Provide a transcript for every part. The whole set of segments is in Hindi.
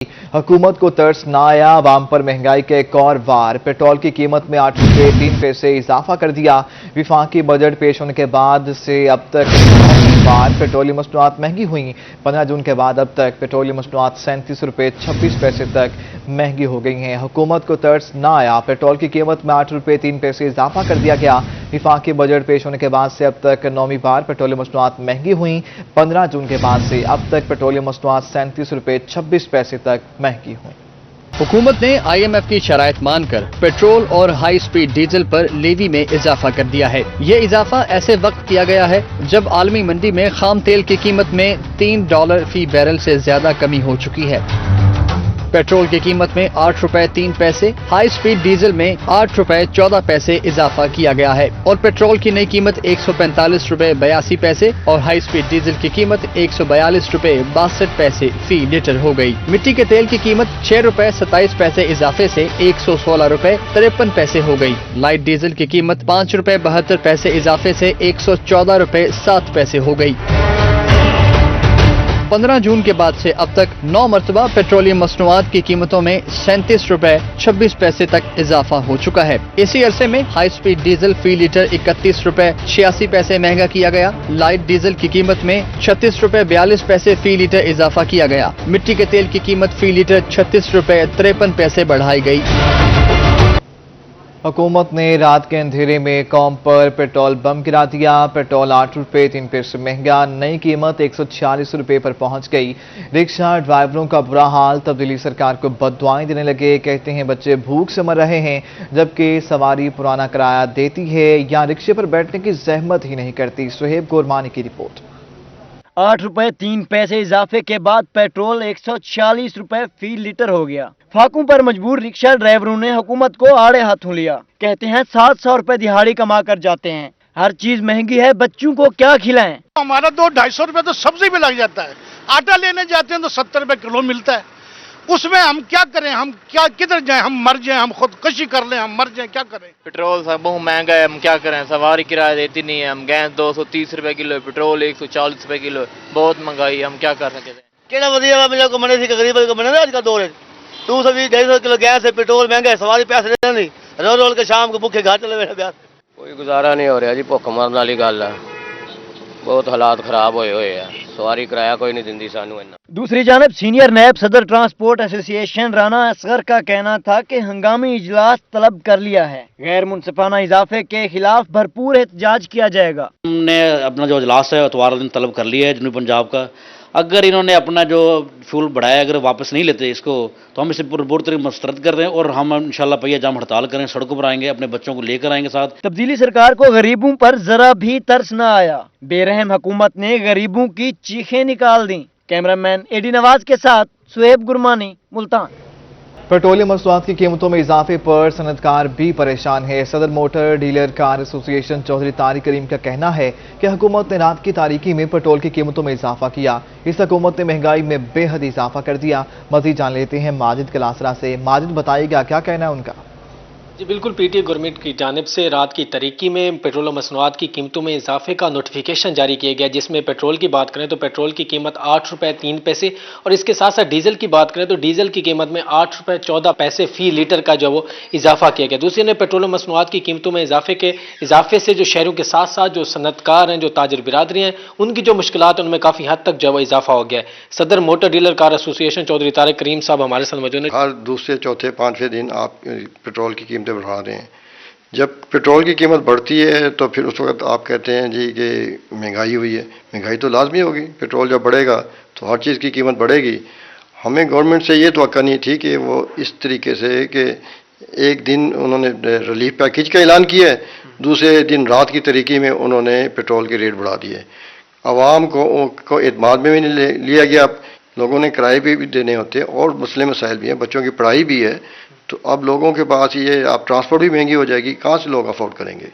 हुकूमत को तरस न आया, आवाम पर महंगाई के एक और वार। पेट्रोल की कीमत में 8 रुपये 3 पैसे इजाफा कर दिया। विफाकी बजट पेश होने के बाद से अब तक 9 बार पेट्रोलियम मसनूआत महंगी हुई। 15 जून के बाद अब तक पेट्रोलियम मसनूआत 37 रुपये 26 पैसे तक महंगी हो गई हैं। हुकूमत को तरस न आया, पेट्रोल की कीमत में 8 रुपये 3 पैसे इजाफा कर दिया गया। विफाकी बजट पेश होने के बाद से अब तक 9वीं बार पेट्रोलियम मसनूआत महंगी हुई। 15 जून के बाद से अब तक पेट्रोलियम मसनूआत 37 रुपये 26 पैसे तक महंगी हुई। हुकूमत ने IMF की शराइत मानकर पेट्रोल और हाई स्पीड डीजल पर लेवी में इजाफा कर दिया है। ये इजाफा ऐसे वक्त किया गया है जब आलमी मंडी में खाम तेल की कीमत में $3 फी बैरल से ज्यादा कमी हो चुकी है। पेट्रोल की कीमत में 8 रुपए 3 पैसे, हाई स्पीड डीजल में 8 रुपए 14 पैसे इजाफा किया गया है और पेट्रोल की नई कीमत 145 रुपए 82 पैसे और हाई स्पीड डीजल की कीमत 142 रुपए 62 पैसे फी लीटर हो गई। मिट्टी के तेल की कीमत 6 रुपए 27 पैसे इजाफे से 116 रुपए 53 पैसे हो गई। लाइट डीजल की कीमत 5 रुपए 72 पैसे इजाफे से 114 रुपए 7 पैसे हो गई। 15 जून के बाद से अब तक 9 मरतबा पेट्रोलियम मसनूआत की कीमतों में 37 रुपए 26 पैसे तक इजाफा हो चुका है। इसी अरसे में हाई स्पीड डीजल फी लीटर 31 रुपए 86 पैसे महंगा किया गया। लाइट डीजल की कीमत में 36 रुपए 42 पैसे फी लीटर इजाफा किया गया। मिट्टी के तेल की कीमत फी लीटर 36 रुपए 53 पैसे बढ़ाई गई। हुकूमत ने रात के अंधेरे में कौम पर पेट्रोल बम गिरा दिया। पेट्रोल 8 रुपये 3 पैसे महंगा, नई कीमत 146 रुपये पर पहुंच गई। रिक्शा ड्राइवरों का बुरा हाल, तब्दीली सरकार को बददुआएं देने लगे। कहते हैं बच्चे भूख से मर रहे हैं, जबकि सवारी पुराना किराया देती है या रिक्शे पर बैठने की जहमत ही नहीं करती। सुहेब गोरमानी की रिपोर्ट। 8 रुपए 3 पैसे इजाफे के बाद पेट्रोल 146 रुपए फी लीटर हो गया। फाकों पर मजबूर रिक्शा ड्राइवरों ने हुकूमत को आड़े हाथों लिया। कहते हैं 700 रुपए दिहाड़ी कमा कर जाते हैं, हर चीज महंगी है, बच्चों को क्या खिलाएं। हमारा 200-250 रुपए तो सब्जी में लग जाता है। आटा लेने जाते हैं तो 70 रुपए किलो मिलता है। उसमें हम क्या करें, हम क्या किधर जाएं, हम मर जाएं, हम खुदकुशी कर लें, हम मर जाएं, क्या करें। पेट्रोल सब बहुत महंगा है, हम क्या करें, सवारी किराया देती नहीं है। हम गैस 230 रुपए किलो है, पेट्रोल 140 रुपए किलो, बहुत महंगाई, हम क्या कर सकते हैं। केड़ा वधिया मिले को मने सी गरीब को मने आज का दौर है। 220-250 किलो गैस है, पेट्रोल महंगा है, सवारी पैसे नहीं देती, रोल के शाम को भूखे घर चले बैठे ब्याह। कोई गुजारा नहीं हो रहा जी, भुख मरन वाली गल है। बहुत हालात खराब होए हुए हैं, सवारी किराया कोई नहीं दिंदी सानू इन्ना। दूसरी जानब सीनियर नायब सदर ट्रांसपोर्ट एसोसिएशन राना असगर का कहना था कि हंगामी इजलास तलब कर लिया है, गैर मुनसिफाना इजाफे के खिलाफ भरपूर एहतजाज किया जाएगा। हमने अपना जो इजलास है इतवार दिन तलब कर लिया है जनूबी पंजाब का। अगर इन्होंने अपना जो फ्यूल बढ़ाया अगर वापस नहीं लेते इसको, तो हम इसे पूरी तरीके मुस्तरद कर रहे हैं और हम इंशाल्लाह पहिया जाम हड़ताल करें, सड़कों पर आएंगे, अपने बच्चों को लेकर आएंगे साथ। तब्दीली सरकार को गरीबों पर जरा भी तरस न आया। बेरहम हुकूमत ने गरीबों की चीखें निकाल दी। कैमरामैन AD नवाज के साथ सुहेब गुरमानी, मुल्तान। पेट्रोलियम मसनूआत की कीमतों में इजाफे पर सनतकार भी परेशान है। सदर motor dealer car association Chaudhry Tariq Karim का कहना है कि हुकूमत ने रात की तारीकी में पेट्रोल की कीमतों में इजाफा किया। इस हुकूमत ने महंगाई में बेहद इजाफा कर दिया। मजीद जान लेते हैं माजिद कलासरा से। माजिद बताइएगा क्या कहना है उनका। जी बिल्कुल, PTI गवर्नमेंट की जानिब से रात की तारीकी में पेट्रोल और मसनूआत की कीमतों में इजाफे का नोटिफिकेशन जारी किया गया, जिसमें पेट्रोल की बात करें तो पेट्रोल की कीमत 8 रुपए 3 पैसे और इसके साथ साथ डीजल की बात करें तो डीजल की कीमत में 8 रुपए 14 पैसे फी लीटर का जो वो इजाफा किया गया। दूसरी ने पेट्रोल और मसनूआत की कीमतों में इजाफे से जो शहरों के साथ साथ जो सनतकार हैं, जो ताजर बिरादरी हैं, उनकी जो मुश्किलात उनमें काफ़ी हद तक जो वो इजाफा हो गया है। सदर motor dealer car association Chaudhry Tariq Karim साहब हमारे साथ मौजूद हैं। हर दूसरे चौथे पाँचवें दिन आप पेट्रोल की कीमतें बढ़ा रहे हैं। जब पेट्रोल की कीमत बढ़ती है तो फिर उस वक्त आप कहते हैं जी कि महंगाई हुई है। महंगाई तो लाजमी होगी, पेट्रोल जब बढ़ेगा तो हर चीज़ की कीमत बढ़ेगी। हमें गवर्नमेंट से ये तवक्का नहीं थी कि वो इस तरीके से कि एक दिन उन्होंने रिलीफ पैकेज का ऐलान किया है, दूसरे दिन रात की तरीके में उन्होंने पेट्रोल के रेट बढ़ा दिए। आवाम को एतमाद में भी नहीं लिया गया। लोगों ने किराए भी देने होते हैं और मसले मसाइल भी हैं, बच्चों की पढ़ाई भी है। तो अब लोगों के पास ये आप ट्रांसपोर्ट भी महंगी हो जाएगी, कहाँ से लोग अफोर्ड करेंगे।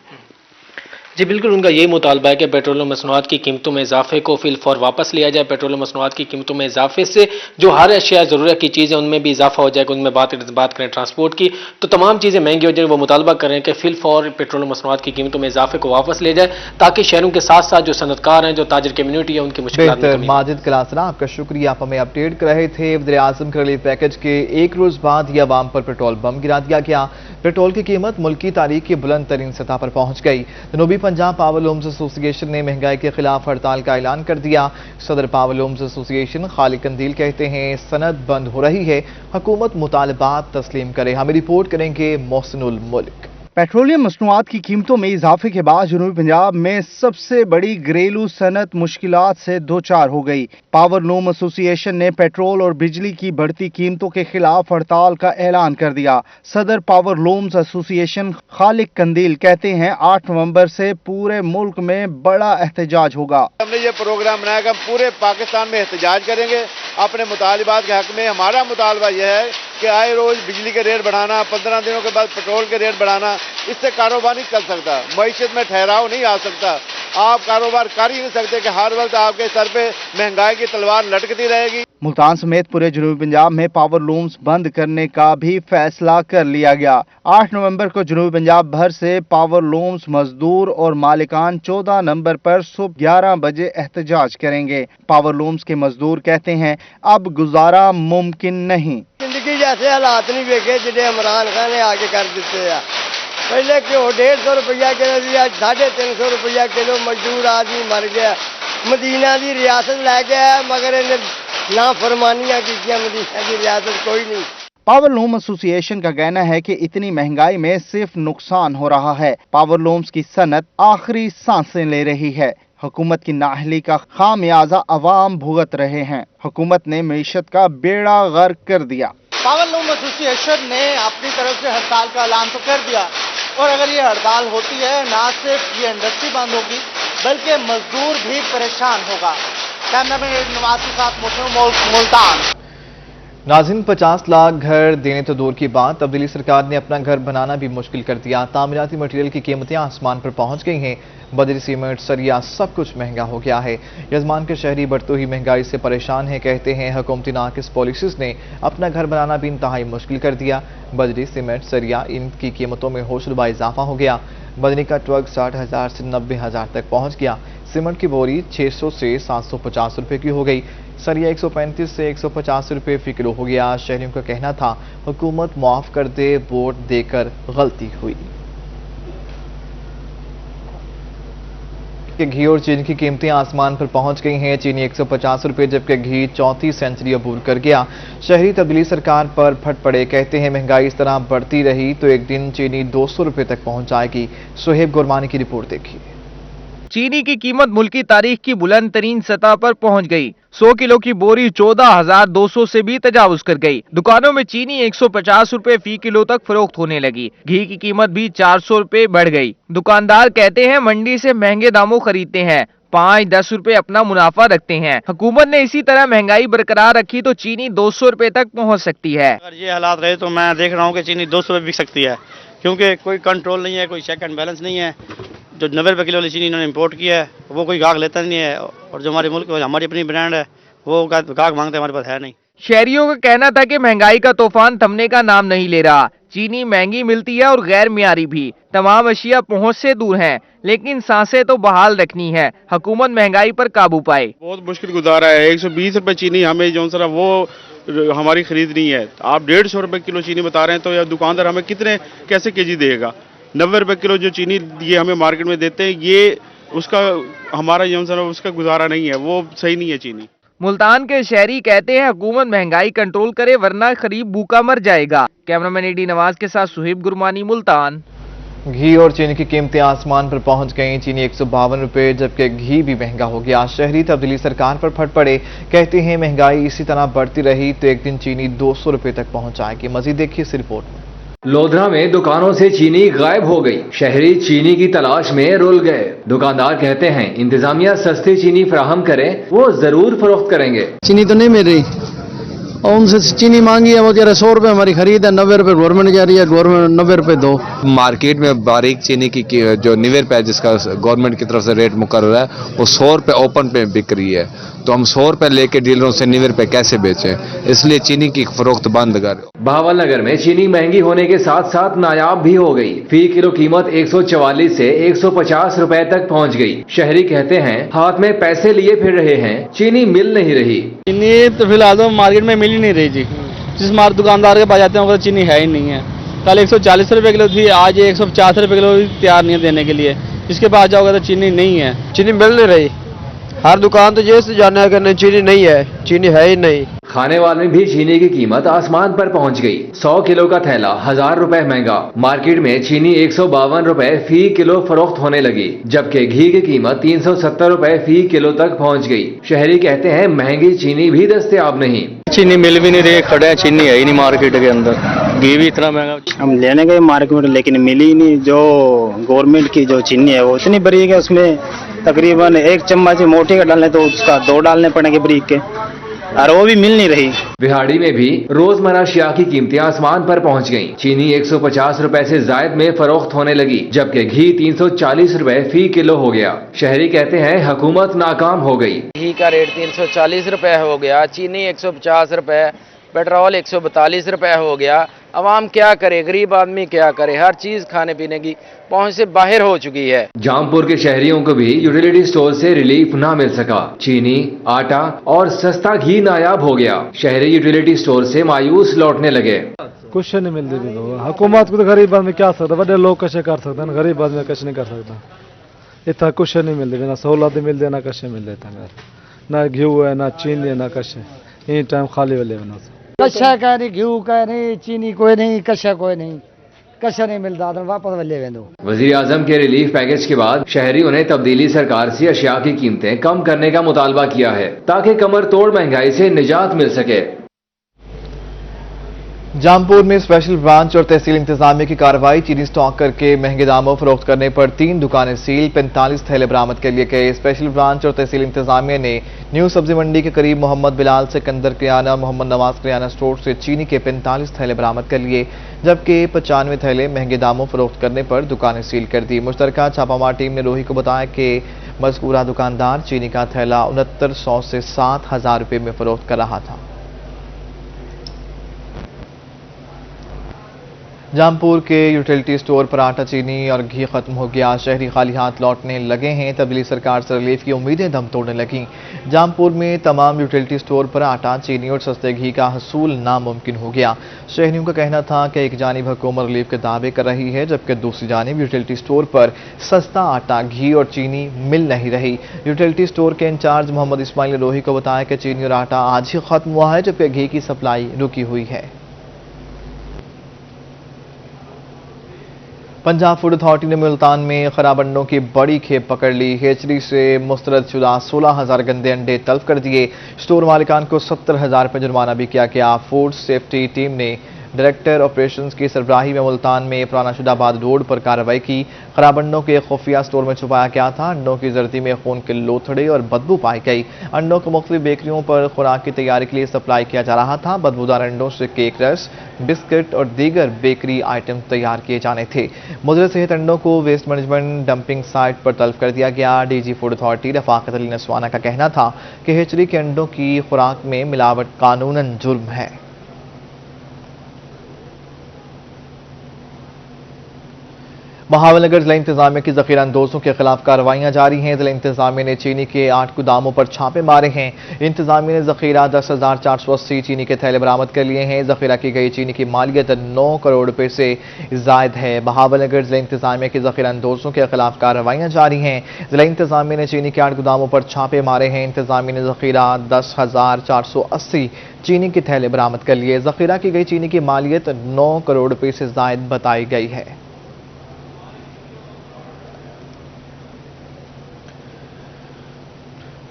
जी बिल्कुल, उनका यही मुतालबा है कि पेट्रोल और मसनूआत की कीमतों में इजाफे को फिल फौर वापस लिया जाए। पेट्रोल और मसनूआत की कीमतों में इजाफे से जो हर अशिया ज़रूरत की चीज़ें उनमें भी इजाफा हो जाएगा। उनमें बात करें ट्रांसपोर्ट की तो तमाम चीज़ें महंगी हो जाए। वो मुतालबा कर रहे हैं कि फिल फौर पेट्रोल और मसनूआत की कीमतों में इजाफे को वापस लिया जाए ताकि शहरों के साथ साथ जो सनतकार हैं, जो ताजर कम्युनिटी है, उनकी मुश्किल बेहतर। माजिद कलासरा, आपका शुक्रिया, आप हमें अपडेट कर रहे थे। वज़ीर आज़म के रिलीफ पैकेज के एक रोज बाद ही अवाम पर पेट्रोल बम गिरा दिया गया। पेट्रोल की कीमत मुल्की तारीख की बुलंद तरीन सतह पर पहुंच गई। जनूबी पंजाब पावर लूम्स एसोसिएशन ने महंगाई के खिलाफ हड़ताल का ऐलान कर दिया। सदर पावर लूम्स एसोसिएशन खालिद कंदील कहते हैं सनद बंद हो रही है, हुकूमत मुतालबात तस्लीम करे। हमें रिपोर्ट करेंगे मोहसिनुल मुल्क। पेट्रोलियम मसनूआत की कीमतों में इजाफे के बाद जनूबी पंजाब में सबसे बड़ी घरेलू सनत मुश्किलात से दो चार हो गई। पावर लूम एसोसिएशन ने पेट्रोल और बिजली की बढ़ती कीमतों के खिलाफ हड़ताल का ऐलान कर दिया। सदर पावर लूम्स एसोसिएशन खालिद कंदील कहते हैं 8 नवंबर से पूरे मुल्क में बड़ा एहतजाज होगा। हमने ये प्रोग्राम बनाया कि हम पूरे पाकिस्तान में एहतजाज करेंगे अपने मुतालबात के हक में। हमारा मुतालबा यह है कि आए रोज बिजली के रेट बढ़ाना, 15 दिनों के बाद पेट्रोल के रेट बढ़ाना, इससे कारोबार नहीं चल सकता, मईशत में ठहराव नहीं आ सकता। आप कारोबार कर ही नहीं सकते कि हर वक्त आपके सर पे महंगाई की तलवार लटकती रहेगी। मुल्तान समेत पूरे जनूबी पंजाब में पावर लूम्स बंद करने का भी फैसला कर लिया गया। 8 नवंबर को जनूबी पंजाब भर से पावर लूम्स मजदूर और मालिकान 14 नवंबर पर सुबह 11 बजे एहतजाज करेंगे। पावर लूम्स के मजदूर कहते हैं अब गुजारा मुमकिन नहीं। जिंदगी जैसे हालात नहीं देखे जिन्हें इमरान खान ने आगे कर दिते हैं। पहले क्यों 150 रुपया किलो दिया, 350 रुपया किलो, मजदूर आदमी मर गया। मदीना की रियासत लैके आया मगर इन्हें नाफरमानियां की मदीना की रियासत कोई नहीं। पावर लूम एसोसिएशन का कहना है कि इतनी महंगाई में सिर्फ नुकसान हो रहा है। पावर लूम्स की सनत आखिरी सांसें ले रही है। हुकूमत की नाअहली का खामियाजा अवाम भुगत रहे हैं। हुकूमत ने मईशत का बेड़ा गर्क कर दिया। पावर लूम एसोसिएशन ने अपनी तरफ से हड़ताल का ऐलान तो कर दिया और अगर ये हड़ताल होती है ना सिर्फ ये इंडस्ट्री बंद होगी बल्कि मजदूर भी परेशान होगा। कैमरामैन नवाज के साथ मुल्तान। नाज़रीन, 50 लाख घर देने तो दूर की बात, तब्दीली सरकार ने अपना घर बनाना भी मुश्किल कर दिया। तामीराती मटीरियल की कीमतें आसमान पर पहुंच गई हैं। बजरी, सीमेंट, सरिया सब कुछ महंगा हो गया है। यजमान के शहरी बढ़ती हुई महंगाई से परेशान हैं। कहते हैं हुकूमती नाकिस पॉलिसीज ने अपना घर बनाना भी इंतहाई मुश्किल कर दिया। बजरी, सीमेंट, सरिया इनकी कीमतों में होशरुबा इजाफा हो गया। बजरी का ट्रक 60,000 से 90,000 तक पहुँच गया। सीमेंट की बोरी 600 से 750 रुपये की हो गई। सरिया 135 से 150 रुपये फी किलो हो गया। शहरियों का कहना था हुकूमत मुआफ कर दे, वोट देकर गलती हुई। घी और चीनी की कीमतें आसमान पर पहुंच गई हैं। चीनी 150 रुपये जबकि घी 34 सेंचुरी अबूर कर गया। शहरी तब्दीली सरकार पर फट पड़े। कहते हैं महंगाई इस तरह बढ़ती रही तो एक दिन चीनी 200 रुपये तक पहुंच जाएगी। सुहेब गुरमानी की रिपोर्ट देखिए। चीनी की कीमत मुल्की तारीख की बुलंद तरीन सतह पर पहुंच गई। 100 किलो की बोरी 14,200 से भी तजावुज कर गई। दुकानों में चीनी 150 रुपए फी किलो तक फरोख्त होने लगी। घी की कीमत भी 400 रुपए बढ़ गई। दुकानदार कहते हैं मंडी से महंगे दामों खरीदते हैं, 5-10 रुपए अपना मुनाफा रखते हैं। हुकूमत ने इसी तरह महंगाई बरकरार रखी तो चीनी 200 रुपए तक पहुँच सकती है। अगर ये हालात रहे तो मैं देख रहा हूँ कि चीनी 200 रुपये बिक सकती है, क्योंकि कोई कंट्रोल नहीं है, कोई चेक एंड बैलेंस नहीं है। जो 90 रुपये किलो वाली चीनी इन्होंने इंपोर्ट किया है वो कोई गाहक लेता नहीं है, और जो हमारे मुल्क हमारी अपनी ब्रांड है वो गाहक मांगते हमारे पास है नहीं। शहरियों का कहना था कि महंगाई का तूफान थमने का नाम नहीं ले रहा। चीनी महंगी मिलती है और गैर मियारी भी। तमाम अशिया पहुंच से दूर हैं, लेकिन सांसें तो बहाल रखनी है। हुकूमत महंगाई पर काबू पाए। बहुत मुश्किल गुजारा है। 120 रुपये चीनी हमें जो सर वो हमारी खरीदनी है। आप 150 रुपये किलो चीनी बता रहे हैं तो यह दुकानदार हमें कितने कैसे केजी देगा? 90 रुपये किलो जो चीनी ये हमें मार्केट में देते हैं, ये उसका हमारा जो सर उसका गुजारा नहीं है, वो सही नहीं है चीनी। मुल्तान के शहरी कहते हैं हुकूमत महंगाई कंट्रोल करे वरना गरीब भूखा मर जाएगा। कैमरामैन एडी नवाज के साथ सुहेब गुरमानी, मुल्तान। घी और चीनी की कीमतें आसमान पर पहुंच गईं। चीनी 152 रुपये जबकि घी भी महंगा हो गया। शहरी तब्दीली सरकार पर फट पड़े। कहते हैं महंगाई इसी तरह बढ़ती रही तो एक दिन चीनी 200 रुपये तक पहुंच जाएगी। मजीद देखिए इस रिपोर्ट में। लोधरा में दुकानों से चीनी गायब हो गई। शहरी चीनी की तलाश में रुल गए। दुकानदार कहते हैं इंतजामिया सस्ती चीनी फराहम करे वो जरूर फरोख्त करेंगे। चीनी तो नहीं मिल रही और उनसे चीनी मांगी है, वो कह रहे 100 रुपये हमारी खरीद है, 90 रुपये गवर्नमेंट कह रही है, गवर्नमेंट 90 रुपये दो। मार्केट में बारीक चीनी की जो 90 रुपये जिसका गवर्नमेंट की तरफ से रेट मुकर्रर है वो 100 रुपये ओपन पे बिक रही है, तो हम 100 रुपये लेके डीलरों से 90 रुपये कैसे बेचें, इसलिए चीनी की फरोख्त बंद कर। बहावलनगर में चीनी महंगी होने के साथ साथ नायाब भी हो गई। फी किलो कीमत 144 से 150 रुपए तक पहुंच गई। शहरी कहते हैं हाथ में पैसे लिए फिर रहे हैं, चीनी मिल नहीं रही। चीनी तो फिलहाल तो मार्केट में मिल ही नहीं रही जी। जिस दुकानदार के पास जाते हैं वो चीनी है ही नहीं है। कल 140 रुपए किलो थी, आज 150 रुपए किलो तैयार नहीं है देने के लिए। जिसके पास जाओगे तो चीनी नहीं है, चीनी मिल नहीं रही। हर दुकान तो जैसे जाना है कि चीनी नहीं है, चीनी है ही नहीं। खाने वाले में भी चीनी की कीमत आसमान पर पहुंच गई। 100 किलो का थैला 1000 रुपए महंगा। मार्केट में चीनी 152 रुपए फी किलो फरोख्त होने लगी, जबकि घी की कीमत 370 रुपए फी किलो तक पहुंच गई। शहरी कहते हैं महंगी चीनी भी दस्तयाब नहीं। चीनी मिल भी नहीं रही, खड़े हैं, चीनी है ही नहीं मार्केट के अंदर। घी भी इतना महंगा, हम लेने गए मार्केट में लेकिन मिली ही नहीं। जो गवर्नमेंट की जो चीनी है वो इतनी बरीक है, उसमें तकरीबन 1 चम्मच मोटी का डालने तो उसका 2 डालने पड़ेंगे बरीक के, और वो भी मिल नहीं रही। बिहाड़ी में भी रोजमर्रा अशिया की कीमतें आसमान पर पहुंच गईं। चीनी 150 रुपए से जायद में फरोख्त होने लगी, जबकि घी 340 रुपए फी किलो हो गया। शहरी कहते हैं हुकूमत नाकाम हो गई। घी का रेट 340 रुपए हो गया, चीनी 150 रुपए, पेट्रोल 142 रुपए हो गया। अवाम क्या करे, गरीब आदमी क्या करे, हर चीज खाने पीने की पहुंच से बाहर हो चुकी है। जामपुर के शहरियों को भी यूटिलिटी स्टोर से रिलीफ ना मिल सका। चीनी, आटा और सस्ता घी नायाब हो गया। शहरी यूटिलिटी स्टोर से मायूस लौटने लगे। कुछ नहीं मिलती भी हुकूमत को तो गरीब आदमी क्या सकता, बड़े लोग कैसे कर सकते हैं, गरीब आदमी कैसे नहीं कर सकता। इतना कुछ नहीं मिलती, ना सहूलत मिलती ना कैसे मिल देता, ना घी है ना चीनी है ना कैसे, इन टाइम खाली वाले बना कशा का नहीं, घी का नहीं, चीनी कोई नहीं, कशा कोई नहीं, कशा नहीं मिलता, वापस ले दो। वजीर आजम के रिलीफ पैकेज के बाद शहरियों ने तब्दीली सरकार से अशिया की कीमतें कम करने का मुतालबा किया है, ताकि कमर तोड़ महंगाई से निजात मिल सके। जामपुर में स्पेशल ब्रांच और तहसील इंतजामिया की कार्रवाई। चीनी स्टॉक करके महंगे दामों फरोख्त करने पर 3 दुकानें सील, 45 थैले बरामद कर लिए गए। स्पेशल ब्रांच और तहसील इंतजामिया ने न्यू सब्जी मंडी के करीब मोहम्मद बिलाल सिकंदर किराना, मोहम्मद नवाज किराना स्टोर से चीनी के 45 थैले बरामद कर लिए, जबकि 95 थैले महंगे दामों फरोख्त करने पर दुकानें सील कर दी। मुश्तरका छापामार टीम ने रोही को बताया कि मज़कूरा दुकानदार चीनी का थैला 6900 से 7000 रुपये में फरोख्त कर रहा था। जामपुर के यूटिलिटी स्टोर पर आटा, चीनी और घी खत्म हो गया। शहरी खाली हाथ लौटने लगे हैं। तब्दीली सरकार से रिलीफ की उम्मीदें दम तोड़ने लगीं। जामपुर में तमाम यूटिलिटी स्टोर पर आटा, चीनी और सस्ते घी का हसूल नामुमकिन हो गया। शहरियों का कहना था कि एक जानिब हुकूमत रिलीफ के दावे कर रही है, जबकि दूसरी जानिब यूटिलिटी स्टोर पर सस्ता आटा, घी और चीनी मिल नहीं रही। यूटिलिटी स्टोर के इंचार्ज मोहम्मद इस्माइल ने रोही को बताया कि चीनी और आटा आज ही खत्म हुआ है, जबकि घी की सप्लाई रुकी हुई है। पंजाब फूड अथॉरिटी ने मुल्तान में खराब अंडों की बड़ी खेप पकड़ ली। हेचरी से मुस्तरदशुदा 16,000 गंदे अंडे तल्फ कर दिए। स्टोर मालिकान को 70,000 रुपये जुर्माना भी किया गया। फूड सेफ्टी टीम ने डायरेक्टर ऑपरेशंस की सरबराही में मुल्तान में पुराना शुदाबाद रोड पर कार्रवाई की। खराब अंडों के खुफिया स्टोर में छुपाया गया था। अंडों की जर्दी में खून के लोथड़े और बदबू पाई गई। अंडों को मुख्तलिफ बेकरियों पर खुराक की तैयारी के लिए सप्लाई किया जा रहा था। बदबूदार अंडों से केक रस, बिस्किट और दीगर बेकरी आइटम तैयार किए जाने थे। मुद्रे सेहत अंडों को वेस्ट मैनेजमेंट डंपिंग साइट पर तल्फ कर दिया गया। DG food authority Rafaqat Ali Naswana का कहना था कि हेचरी के अंडों की खुराक में मिलावट कानूनन जुर्म है। बहावलनगर जिला इंतजामिया की जखीरा अंदोजों के खिलाफ कार्रवाइयां जारी हैं। जिला इंतजामिया ने चीनी के 8 गोदामों पर छापे मारे हैं। इंतजामिया ने जखीरा 10,480 चीनी के थैले बरामद कर लिए हैं। जखीरा की गई चीनी की मालियत 9 करोड़ रुपए से जायद है। बहावलनगर जिला इंतजामिया की जखीरा अंदोजों के खिलाफ कार्रवाइयां जारी हैं। जिला इंतजामिया ने चीनी के 8 गोदामों पर छापे मारे हैं। इंतजामिया ने जखीरा 10,480 चीनी के थैले बरामद कर लिए। जखीरा की गई चीनी की मालियत 9 करोड़ रुपए से जायद बताई गई है।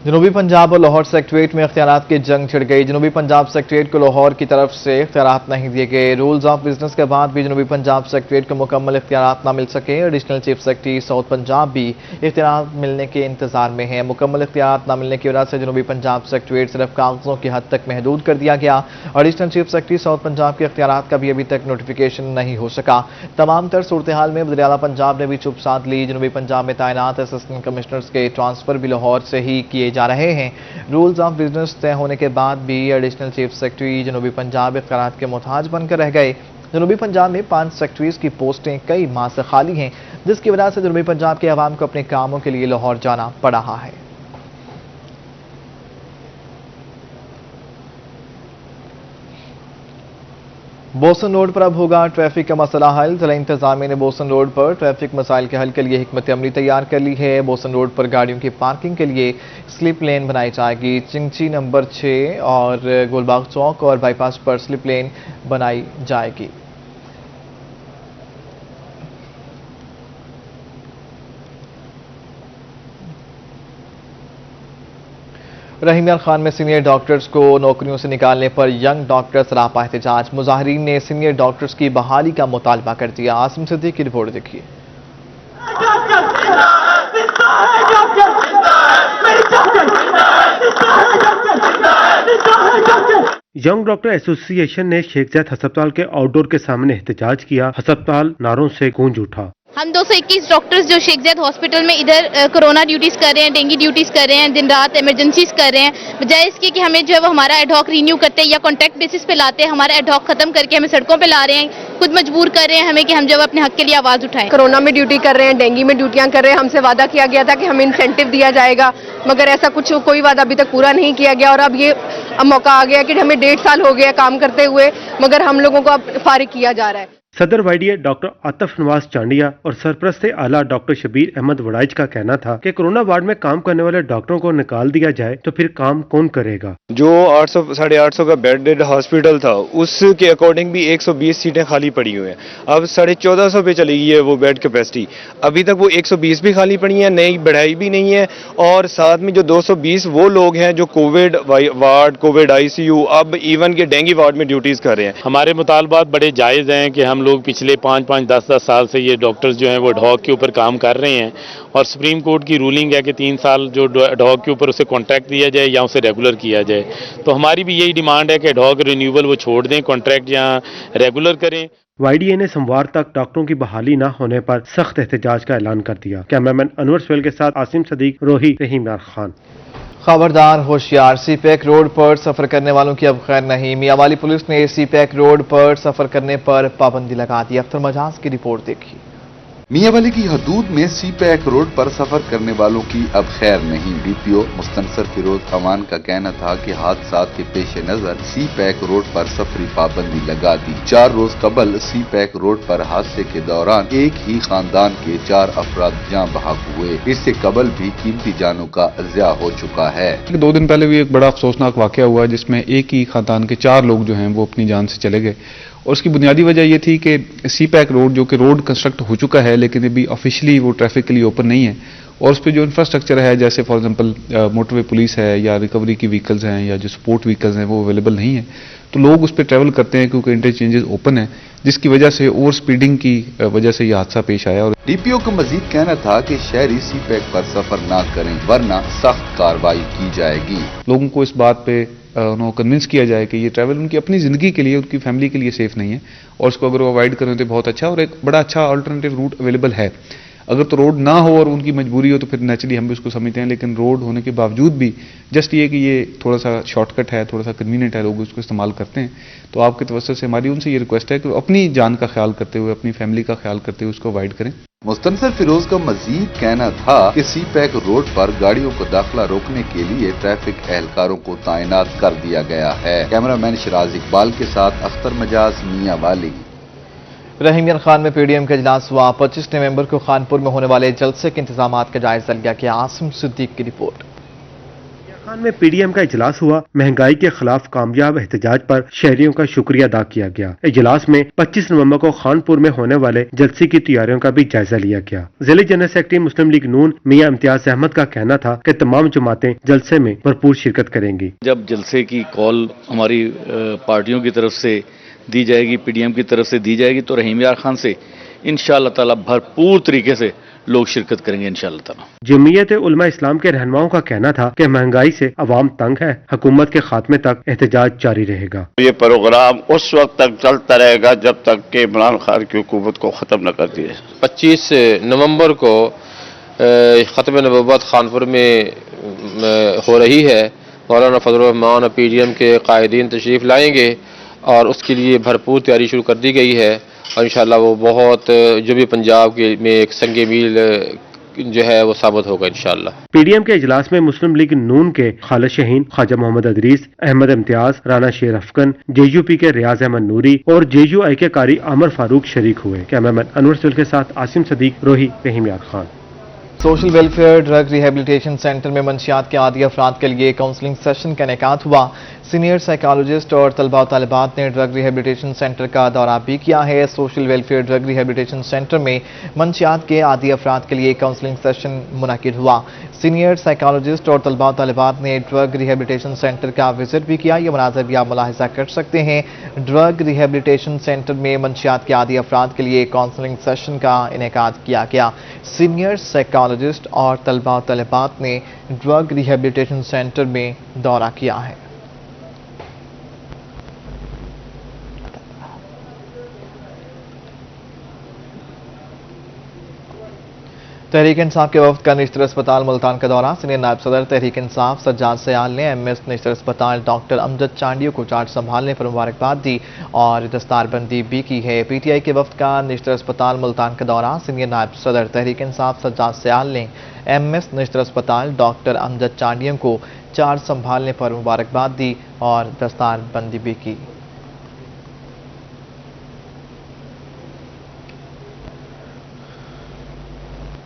जनूबी पंजाब और लाहौर सेक्रेटरीट में इख्तियारात की जंग छिड़ गई। जनूबी पंजाब सेक्रेटरीट को लाहौर की तरफ से इख्तियारात नहीं दिए गए। रूल्स ऑफ बिजनेस के बाद भी जनूबी पंजाब सेक्रेटरीट को मुकम्मल इख्तियारात न मिल सके। Additional chief secretary south Punjab भी इख्तियारात मिलने के इंतजार में है। मुकम्मल इख्तियारात न मिलने की वजह से जनूबी पंजाब सेक्रेटरीट सिर्फ कागजों की हद तक महदूद कर दिया गया। Additional chief secretary south Punjab के इख्तियारात का भी अभी तक नोटिफिकेशन नहीं हो सका। तमाम तर सूरत हाल में वज़ीर आला पंजाब ने भी चुप साध ली। जनूबी पंजाब में तैनात असिस्टेंट कमिश्नर्स के ट्रांसफर भी लाहौर से ही किए जा रहे हैं। रूल्स ऑफ बिजनेस तय होने के बाद भी एडिशनल चीफ सेक्रेटरी जनूबी पंजाब इख्तियारात के मोहताज बनकर रह गए। जनूबी पंजाब में 5 सेक्रेटरीज की पोस्टें कई माह से खाली हैं, जिसकी वजह से जनूबी पंजाब के अवाम को अपने कामों के लिए लाहौर जाना पड़ रहा है। बोसन रोड पर अब होगा ट्रैफिक का मसला हल। जिला इंतजामिया ने बोसन रोड पर ट्रैफिक मसाइल के हल के लिए हिकमत अमली तैयार कर ली है। बोसन रोड पर गाड़ियों की पार्किंग के लिए स्लिप लेन बनाई जाएगी। चिंची नंबर 6 और गोलबाग चौक और बाईपास पर स्लिप लेन बनाई जाएगी। रहीम यार खान में सीनियर डॉक्टर्स को नौकरियों से निकालने पर यंग डॉक्टर्स सरापा एहतजाज। मुजाहिरीन ने सीनियर डॉक्टर्स की बहाली का मुतालबा कर दिया। आसिम सिद्दीक की रिपोर्ट देखिए। यंग डॉक्टर एसोसिएशन ने शेख जायद अस्पताल के आउटडोर के सामने एहतजाज किया। अस्पताल नारों से गूंज उठा। हम 221 डॉक्टर्स जो शेख जायद हॉस्पिटल में इधर कोरोना ड्यूटीज कर रहे हैं, डेंगू ड्यूटीज कर रहे हैं, दिन रात इमरजेंसीज कर रहे हैं, बजाय इसके कि हमें जो है वो हमारा एडहॉक रिन्यू करते हैं या कॉन्ट्रैक्ट बेसिस पे लाते हैं, हमारा एडहॉक खत्म करके हमें सड़कों पे ला रहे हैं, खुद मजबूर कर रहे हैं हमें कि हम जो अपने हक के लिए आवाज उठाएं। कोरोना में ड्यूटी कर रहे हैं, डेंगू में ड्यूटियां कर रहे हैं, हमसे वादा किया गया था कि हमें इंसेंटिव दिया जाएगा, मगर ऐसा कुछ कोई वादा अभी तक पूरा नहीं किया गया। और अब ये मौका आ गया कि हमें 1.5 साल हो गया काम करते हुए, मगर हम लोगों को अब फारिग किया जा रहा है। सदर वाईडीए डॉक्टर आतिफ नवाज चांडिया और सरपरस्त आला डॉक्टर शबीर अहमद वड़ाइच का कहना था कि कोरोना वार्ड में काम करने वाले डॉक्टरों को निकाल दिया जाए तो फिर काम कौन करेगा। जो 800-850 का बेडेड हॉस्पिटल था उसके अकॉर्डिंग भी 120 सीटें खाली पड़ी हुई हैं। अब 1450 पे चली गई है वो बेड कैपेसिटी, अभी तक वो 120 भी खाली पड़ी है, नई बढ़ाई भी नहीं है। और साथ में जो 220 वो लोग हैं जो कोविड वार्ड, कोविड आईसीयू, अब इवन के डेंगू वार्ड में ड्यूटीज कर रहे हैं। हमारे मुतालबात बड़े जायज़ हैं कि हम लोग पिछले 5-5, 10-10 साल से ये डॉक्टर्स जो हैं वो एडहॉक के ऊपर काम कर रहे हैं और सुप्रीम कोर्ट की रूलिंग है कि 3 साल जो एडहॉक के ऊपर उसे कॉन्ट्रैक्ट दिया जाए या उसे रेगुलर किया जाए। तो हमारी भी यही डिमांड है कि एडहॉक रिन्यूअल वो छोड़ दें, कॉन्ट्रैक्ट या रेगुलर करें। वाईडीए ने सोमवार तक डॉक्टरों की बहाली न होने पर सख्त एहतजाज का ऐलान कर दिया। कैमरामैन अनवर सोहेल के साथ आसिम सदीक, रोही, रहीम यार खान। खबरदार होशियार, सीपैक रोड पर सफर करने वालों की अब खैर नहीं। मियांवाली पुलिस ने सीपैक रोड पर सफर करने पर पाबंदी लगा दी। अख्तर मजाज की रिपोर्ट देखिए। मियांवाली की हदूद में सीपैक रोड पर सफर करने वालों की अब खैर नहीं। डीपीओ मुस्तनसर फिरोज अमान का कहना था कि हादसात के पेश नजर सीपैक रोड पर सफरी पाबंदी लगा दी। 4 रोज कबल सीपैक रोड पर हादसे के दौरान एक ही खानदान के 4 अफराद जान बहक हुए। इससे कबल भी कीमती जानों का ज़िया हो चुका है। 2 दिन पहले भी एक बड़ा अफसोसनाक वाकया हुआ जिसमें एक ही खानदान के 4 लोग जो हैं वो अपनी जान से चले गए। और उसकी बुनियादी वजह ये थी कि सीपैक रोड जो कि रोड कंस्ट्रक्ट हो चुका है लेकिन अभी ऑफिशियली वो ट्रैफिक के लिए ओपन नहीं है, और उस पर जो इंफ्रास्ट्रक्चर है जैसे फॉर एग्जांपल मोटरवे पुलिस है या रिकवरी की व्हीकल्स हैं या जो सपोर्ट व्हीकल्स हैं वो अवेलेबल नहीं है, तो लोग उस पर ट्रैवल करते हैं क्योंकि इंटरचेंजेस ओपन है, जिसकी वजह से ओवर स्पीडिंग की वजह से यह हादसा पेश आया। और डीपीओ का मजीद कहना था कि शहरी सीपैक पर सफर ना करें वरना सख्त कार्रवाई की जाएगी। लोगों को इस बात पे उनको कन्विंस किया जाए कि ये ट्रैवल उनकी अपनी ज़िंदगी के लिए, उनकी फैमिली के लिए सेफ नहीं है और उसको अगर वो अवॉइड करें तो बहुत अच्छा, और एक बड़ा अच्छा अल्टरनेटिव रूट अवेलेबल है। अगर तो रोड ना हो और उनकी मजबूरी हो तो फिर नेचुरली हम भी उसको समझते हैं, लेकिन रोड होने के बावजूद भी जस्ट ये कि ये थोड़ा सा शॉर्टकट है, थोड़ा सा कन्वीनियंट है, लोग उसको इस्तेमाल करते हैं। तो आपके तवज्जो से हमारी उनसे ये रिक्वेस्ट है कि अपनी जान का ख्याल करते हुए, अपनी फैमिली का ख्याल करते हुए उसको अवॉइड करें। मुस्तनसर फिरोज का मजीद कहना था कि सीपैक रोड पर गाड़ियों को दाखिला रोकने के लिए ट्रैफिक एहलकारों को तैनात कर दिया गया है। कैमरामैन शराज इकबाल के साथ अख्तर मजाज, मियांवाली। रहीम यार खान में पीडीएम का इजलास हुआ। 25 नवंबर को खानपुर में होने वाले जलसे के इंतजाम का जायजा लिया गया। आसिम सिद्दीक की रिपोर्ट। में पीडीएम का इजलास हुआ। महंगाई के खिलाफ कामयाब एहतजाज पर शहरियों का शुक्रिया अदा किया गया। इजलास में 25 नवंबर को खानपुर में होने वाले जलसे की तैयारियों का भी जायजा लिया गया। जिले जनरल सेक्रेटरी मुस्लिम लीग नून मियां इम्तियाज अहमद का कहना था कि तमाम जमातें जलसे में भरपूर शिरकत करेंगी। जब जलसे की कॉल हमारी पार्टियों की तरफ से दी जाएगी, पीडीएम की तरफ से दी जाएगी, तो रहीम यार खान से इंशाअल्लाह ताला भरपूर तरीके से लोग शिरकत करेंगे इंशाअल्लाह ताला। जमीयत उलमा इस्लाम के रहनुमाओं का कहना था कि महंगाई से अवाम तंग है, हुकूमत के खात्मे तक एहतजाज जारी रहेगा। ये प्रोग्राम उस वक्त तक चलता रहेगा जब तक कि इमरान खान की हुकूमत को खत्म न कर दिया। 25 नवंबर को खत्म नबूवत खानपुर में हो रही है। मौलाना फजलुर रहमान पीडीएम के कायदीन तशरीफ लाएंगे और उसके लिए भरपूर तैयारी शुरू कर दी गई है और इंशाल्लाह वो बहुत जो भी पंजाब के में एक संगे मील जो है वो साबित होगा इंशाल्लाह। पीडीएम के इजलास में मुस्लिम लीग नून के खालिद शाहीन, ख्वाजा मोहम्मद अदरीस, अहमद इम्तियाज, राना शेर अफगन, जेयूपी के रियाज अहमद नूरी और जेयूआई के कारी आमर फारूक शरीक हुए। कैमरामैन अनवर सुल के साथ आसिम सदीक, रोही, रहीम यार Khan. Social welfare drug rehabilitation centre में मंशियात के आदी अफराद के लिए काउंसलिंग सेशन का इनेकाद हुआ। सीनियर साइकोलॉजिस्ट और तलबा व तालिबात ने ड्रग रिहेबिलिटेशन सेंटर का दौरा भी किया है। Social welfare drug rehabilitation centre में मंशियात के आदी अफराद के लिए काउंसलिंग सेशन मुनक़िद हुआ। सीनियर साइकोलॉजिस्ट और तलबा व तालिबात ने ड्रग रिहेबिलिटेशन सेंटर का विजिट भी किया। ये मनाज़र भी आप मुलाहिज़ा कर सकते हैं। ड्रग रिहेबिलिटेशन सेंटर में मंशियात के आदी अफराद के लिए काउंसलिंग सेशन का इनेकाद किया गया। सीनियर साइकोलॉजिस्ट और तलबा व तालिबात ने ड्रग रिहेबिलिटेशन सेंटर में दौरा किया है। तहरीक इंसाफ के वफ्द का निश्तर अस्पताल मुल्तान का दौरा। सीनियर नायब सदर तहरीक इंसाफ सज्जाद सयाल ने एमएस निश्तर अस्पताल डॉक्टर अमजद चांडियो को चार्ज संभालने पर मुबारकबाद दी और दस्तारबंदी भी की है। पीटीआई के वफ्द का निश्तर अस्पताल मुल्तान का दौरा। सीनियर नायब सदर तहरीक इंसाफ सज्जाद सयाल ने एमएस निश्तर अस्पताल डॉक्टर अमजद चांडियो को चार्ज संभालने पर मुबारकबाद दी और दस्तारबंदी भी की।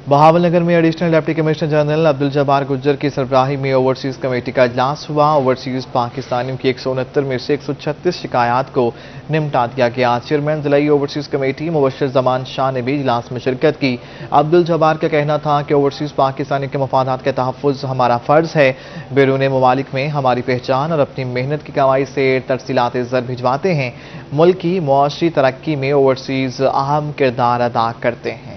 बहावलनगर में additional deputy commissioner general Abdul Jabbar Gujjar की सरबराही में ओवरसीज कमेटी का इजलास हुआ। ओवरसीज पाकिस्तानियों की 169 में से 136 शिकायत को निपटा दिया गया। चेयरमैन जिलाई ओवरसीज कमेटी मुबशर जमान शाह ने भी इजलास में शिरकत की। अब्दुल जब्बार का कहना था कि ओवरसीज पाकिस्तानियों के मफादात के तहफ़्फ़ुज़ हमारा फ़र्ज़ है। बैरून ममालिक में हमारी पहचान और अपनी मेहनत की कमाई से तरसीलात ज़र भिजवाते हैं। मुल्क की मुआशी तरक्की में ओवरसीज अहम किरदार अदा करते हैं।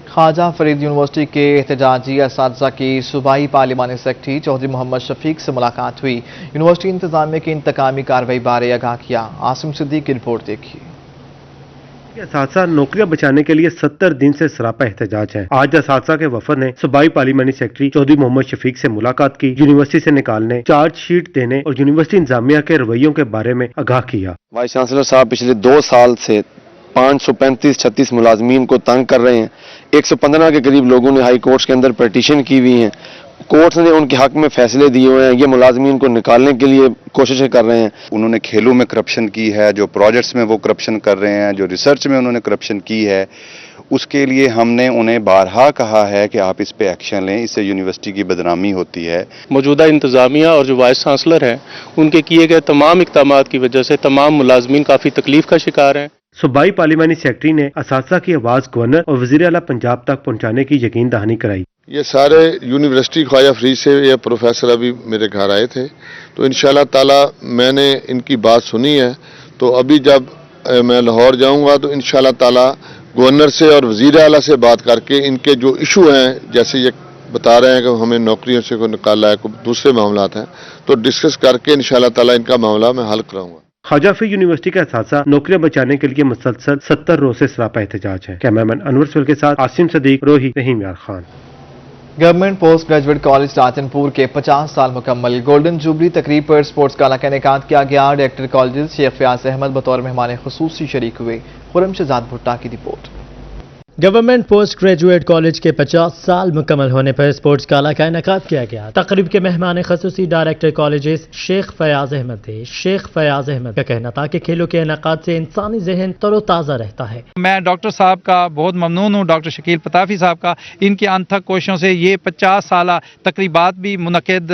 ख्वाजा फरीद यूनिवर्सिटी के एहतजाजी असातिज़ा की सूबाई पार्लिमानी सेक्रेटरी चौधरी मोहम्मद शफीक से मुलाकात हुई। यूनिवर्सिटी इंतजामिया की इंतकामी कार्रवाई बारे आगाह किया। आसिम सिद्दीक की रिपोर्ट देखिए। असातिज़ा नौकरियां बचाने के लिए 70 दिन से सरापा एहतजाज है। आज असातिज़ा के वफद ने सूबाई पार्लिमानी सेक्रेटरी चौधरी मोहम्मद शफीक से मुलाकात की, यूनिवर्सिटी से निकालने, चार्जशीट देने और यूनिवर्सिटी इंतजामिया के रवैयों के बारे में आगाह किया। वाइस चांसलर साहब पिछले 2 साल से 535-36 मुलाजमीन को तंग कर रहे हैं। 115 के करीब लोगों ने हाई कोर्ट्स के अंदर पिटीशन की हुई है। कोर्ट्स ने उनके हक में फैसले दिए हुए हैं। ये मुलाजमीन को निकालने के लिए कोशिशें कर रहे हैं। उन्होंने खेलों में करप्शन की है, जो प्रोजेक्ट्स में वो करप्शन कर रहे हैं, जो रिसर्च में उन्होंने करप्शन की है, उसके लिए हमने उन्हें बारहा कहा है कि आप इस पे एक्शन लें, इससे यूनिवर्सिटी की बदनामी होती है। मौजूदा इंतजामिया और जो वाइस चांसलर हैं उनके किए गए तमाम इक़दाम की वजह से तमाम मुलाजमीन काफ़ी तकलीफ का शिकार हैं। सूबाई पार्लिमानी सेक्रेटरी ने असातिज़ा की आवाज़ गवर्नर और वज़ीर आला पंजाब तक पहुंचाने की यकीन दहानी कराई। ये सारे यूनिवर्सिटी ख्वाजा फरीद से ये प्रोफेसर अभी मेरे घर आए थे, तो इंशाल्लाह ताला मैंने इनकी बात सुनी है। तो अभी जब मैं लाहौर जाऊंगा तो इंशाल्लाह ताला गवर्नर से और वज़ीर आला से बात करके इनके जो इशू हैं, जैसे ये बता रहे हैं कि हमें नौकरियों से को निकाला है, कोई दूसरे मामला हैं, तो डिस्कस करके इंशाल्लाह ताला इनका मामला मैं हल कराऊंगा। ख्वाजा फरीद यूनिवर्सिटी का असातिज़ा नौकरियां बचाने के लिए मुसलसल 70 रोज से सरापा एहतजाज है। कैमरामैन अनवर सुल के साथ आसिम सदीक, रोही, रहीम यार Khan. Government post graduate college Rajanpur के 50 साल मुकम्मल। गोल्डन जुबली तकरीब पर स्पोर्ट्स गाला का इनेकाद किया गया। डायरेक्टर कॉलेज शेख फयाज अहमद बतौर मेहमान खुसूसी शरीक हुए। खुरम शहजाद भुट्टा की report. Government post graduate college के 50 साल मुकम्मल होने पर स्पोर्ट्स गाला का इनेकाद किया गया। तकरीब के मेहमान खसूसी डायरेक्टर कॉलेजेस शेख फयाज अहमद थे। शेख फयाज अहमद का कहना था कि खेलों के इनेकाद से इंसानी जहन तरोताज़ा रहता है। मैं डॉक्टर साहब का बहुत ममनून हूँ, डॉक्टर शकील पताफी साहब का। इनकी अनथक कोशिशों से ये 50 साल तकरीबात भी मुनक़िद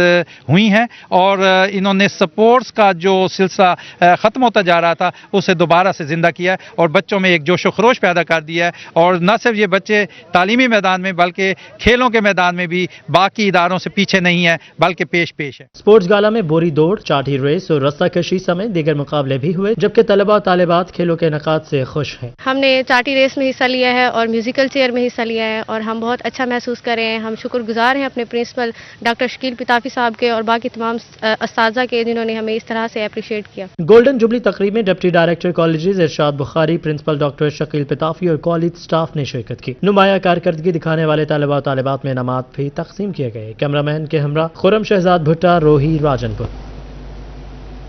हुई हैं और इन्होंने स्पोर्ट्स का जो सिलसिला ख़त्म होता जा रहा था उसे दोबारा से ज़िंदा किया है और बच्चों में एक जोश व खरोश पैदा कर दिया है। और न सिर्फ ये बच्चे तालीमी मैदान में बल्कि खेलों के मैदान में भी बाकी इदारों से पीछे नहीं है बल्कि पेश है। स्पोर्ट्स गाला में बोरी दौड़, चाटी रेस और रस्सा कशी समेत दीगर मुकाबले भी हुए, जबकि तलबा और तालिबात खेलों के इनेकाद से खुश हैं। हमने चाटी रेस में हिस्सा लिया है और म्यूजिकल चेयर में हिस्सा लिया है और हम बहुत अच्छा महसूस कर रहे हैं। हम शुक्रगुजार हैं अपने प्रिंसिपल डॉक्टर शकील पिताफी साहब के और बाकी तमाम अस्ताज़ा के जिन्होंने हमें इस तरह से अप्रिशिएट किया। गोल्डन जुबली तकरीब में डिप्टी डायरेक्टर कॉलेजेस इरशाद बुखारी, प्रिंसिपल डॉक्टर शकील पिताफी और कॉलेज स्टाफ ने शिरकत की। नुमाया कारकर्दगी दिखाने वाले तलबा और तालिबात में इनामात भी तकसीम किए गए। कैमरामैन के हमरा खुरम शहजाद भुट्टा, रोही, राजनपुर।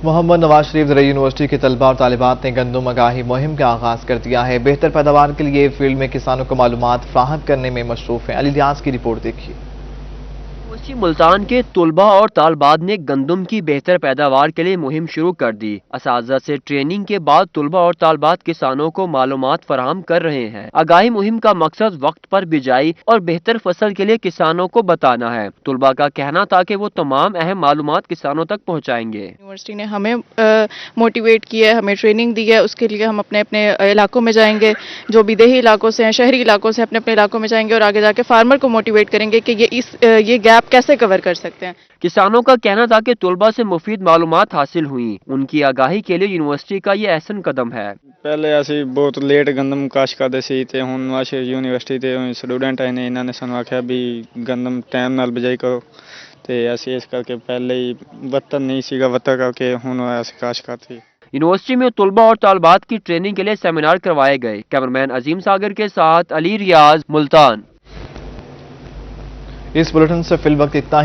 मोहम्मद नवाज शरीफ ज़राई यूनिवर्सिटी के तलबा और तालिबात ने गंदम आगाही मुहिम का आगाज कर दिया है। बेहतर पैदावार के लिए फील्ड में किसानों को मालूमात फराहम करने में मसरूफ हैं। अली लियास की रिपोर्ट देखिए। यूनिवर्सिटी मुल्तान के तुलबा और तालबात ने गंदम की बेहतर पैदावार के लिए मुहिम शुरू कर दी। असातिज़ा से ट्रेनिंग के बाद तुलबा और तालबात किसानों को मालूमात फराहम कर रहे हैं। आगाही मुहिम का मकसद वक्त पर बिजाई और बेहतर फसल के लिए किसानों को बताना है। तुलबा का कहना था कि वो तमाम अहम मालूमात किसानों तक पहुँचाएंगे। यूनिवर्सिटी ने हमें मोटिवेट किया है, हमें ट्रेनिंग दी है। उसके लिए हम अपने अपने इलाकों में जाएंगे, जो भी देही इलाकों से हैं, शहरी इलाकों से अपने अपने इलाकों में जाएंगे और आगे जाके फार्मर को मोटिवेट करेंगे कि ये गैप कैसे कवर कर सकते हैं। किसानों का कहना था कि तुलबा से मुफीद मालूमात हासिल हुई। उनकी आगाही के लिए यूनिवर्सिटी का ये अहसन कदम है। पहले ਅਸੀਂ बहुत लेट गंदम काश ਕਰਦੇ ਸੀ ਤੇ ਹੁਣ ਵਾਸ਼ੇ ਯੂਨੀਵਰਸਿਟੀ ਦੇ ਸਟੂਡੈਂਟ ਆਏ ਨੇ, ਇਹਨਾਂ ਨੇ ਸਾਨੂੰ ਆਖਿਆ ਵੀ ਗੰਦਮ ਟਾਈਮ ਨਾਲ ਬਿਜਾਈ ਕਰੋ ਤੇ ਅਸੀਂ ਇਸ ਕਰਕੇ ਪਹਿਲੇ ਹੀ ਵਤਨ नहीं ਸੀਗਾ, ਵਤਨ ਕਰਕੇ ਹੁਣ ਅਸੀਂ ਕਾਸ਼ ਕਰਤੀ। यूनिवर्सिटी में तुलबा और तालबात की ट्रेनिंग के लिए सेमिनार करवाए गए। कैमरामैन अजीम सागर के साथ अली रियाज, मुल्तान। इस बुलेटिन से फिल वक्त इतना ही।